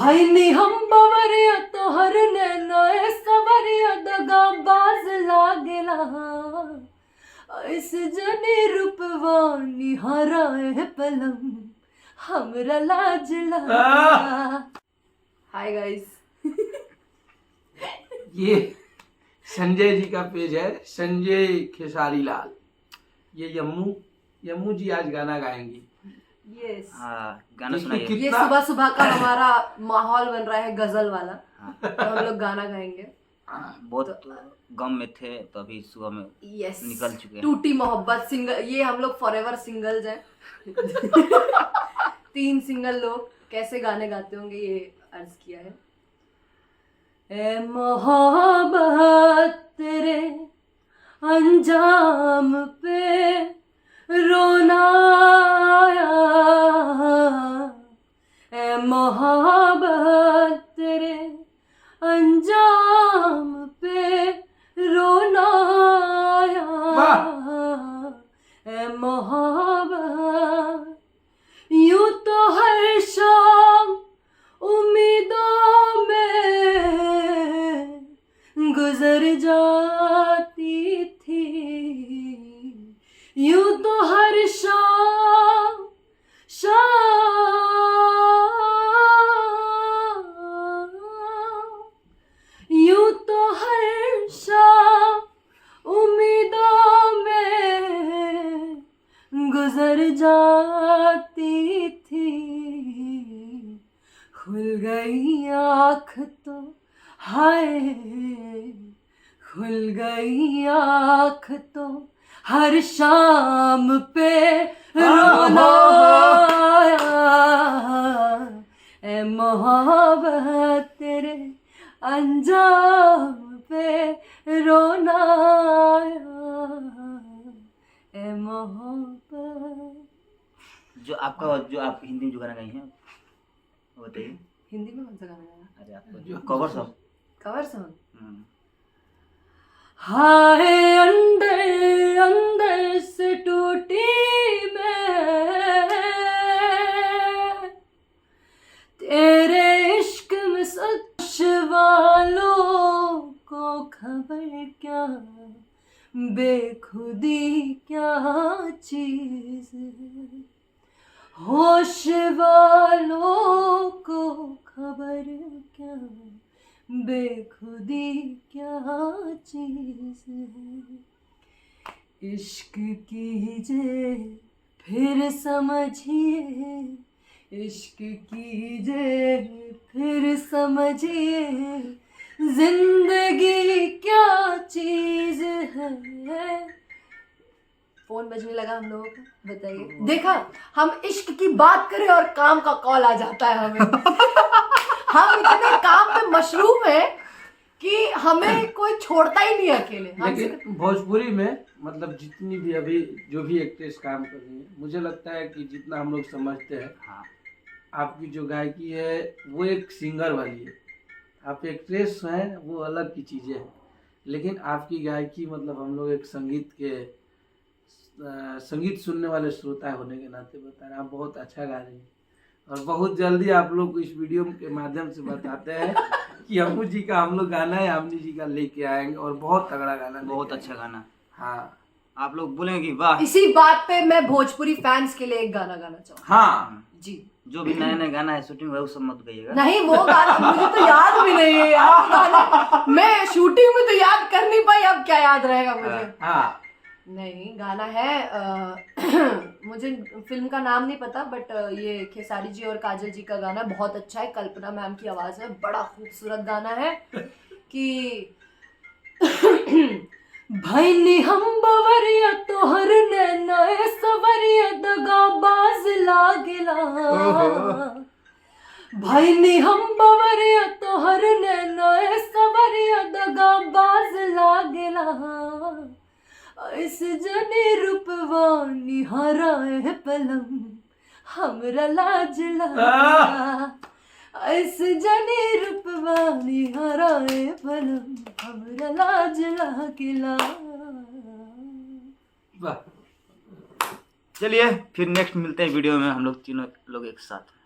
भाई नी हम बवरिया तोहर नैना सवरिया दगा बाज लागेला ऐस जनी रूपवानी हराए पलम हमरा लाजला। हाय गाइस, ये संजय जी का पेज है, संजय खेसारी लाल। ये यम्मू जी आज गाना गाएंगी। यस, हाँ, गाना सुनाइए। ये सुबह सुबह का हमारा माहौल बन रहा है गजल वाला। तो हम लोग गाना गाएंगे। बहुत गम में थे तो अभी सुबह में यस, निकल चुके हैं। टूटी मोहब्बत सिंगल, ये हम लोग फॉरएवर सिंगल्स हैं। 3 सिंगल लोग कैसे गाने गाते होंगे ये अर्ज किया है। ए मोहब्बत तेरे अंजाम पे रोना आया, ए मोहब्बत तेरे अंजाम पे रोना आया, ए मोहब्बत यूं तो हर शाम उम्मीदों में गुजर जाती थी, यूं तो हर शाम यूं तो हर शाम उम्मीदों में गुजर जाती थी। खुल गई आँख तो हाय, खुल गई आँख तो हर शाम पे रोना आया, ए मोहब्बत तेरे अंजाम पे रोना आया, ए मोहब्बत। जो आप हिंदी में जो गाना गाई हैं वो बताइए। हिंदी में कौन सा गाना गाया? अरे आपको कवर सॉन्ग। Cover song. हाय अंदर अंदर से टूटी मैं, तेरे इश्क में सच वालों को खबर क्या, बेखुदी क्या चीज है, होश वालों को खबर क्या, बेखुदी क्या चीज है। इश्क कीजिए फिर समझिए, इश्क कीजिए फिर समझिए, जिंदगी क्या चीज है। फोन बजने लगा हम लोगों का, बताइए। देखा, हम इश्क की बात करें और काम का कॉल आ जाता है हमें। हम इतने काम में मशरूफ हैं कि हमें कोई छोड़ता ही नहीं अकेले। लेकिन भोजपुरी में मतलब जितनी भी अभी जो भी एक्ट्रेस काम कर रही है, मुझे लगता है कि जितना हम लोग समझते हैं, हाँ, आपकी जो गायकी है वो एक सिंगर वाली है। आप एक्ट्रेस हैं वो अलग की चीज़ें हैं, लेकिन आपकी गायकी मतलब हम लोग एक संगीत सुनने वाले श्रोता होने के नाते बता रहे हैं, आप बहुत अच्छा गा रही हैं। और बहुत जल्दी आप लोग को इस वीडियो के माध्यम से बताते हैं कि यम्मू जी का हम लोग गाना है, यामिनी जी का लेके आएंगे और बहुत तगड़ा गाना, बहुत अच्छा गाना। हाँ, आप लोग बोलेंगे कि वाह। इसी बात पे मैं भोजपुरी फैंस के लिए एक गाना गाना चाहूँगा। हाँ जी, जो भी नया नया गाना है शूटिंग है वो सब मत गाइएगा। नहीं, वो गाना मुझे तो याद भी नहीं है यार। वो गाना मैं शूटिंग में तो याद कर नहीं पाई, अब क्या याद रहेगा मुझे। हाँ, नहीं, गाना है मुझे फिल्म का नाम नहीं पता, बट ये खेसारी जी और काजल जी का गाना बहुत अच्छा है। कल्पना मैम की आवाज है, बड़ा खूबसूरत गाना है कि भैनी हम बवरिया तोहर नैना सवरिया दगा बाज लागेला, भैनी हम बवरिया तोहर नैना सवरिया दगा बाज लागेला, ऐस जनी रूपवानी हराए पलम हमरा लाजला, ऐस जनी रूपवानी हराए पलम हमरा लाजला किला। चलिए फिर नेक्स्ट मिलते हैं वीडियो में हम लोग तीनों लोग एक साथ।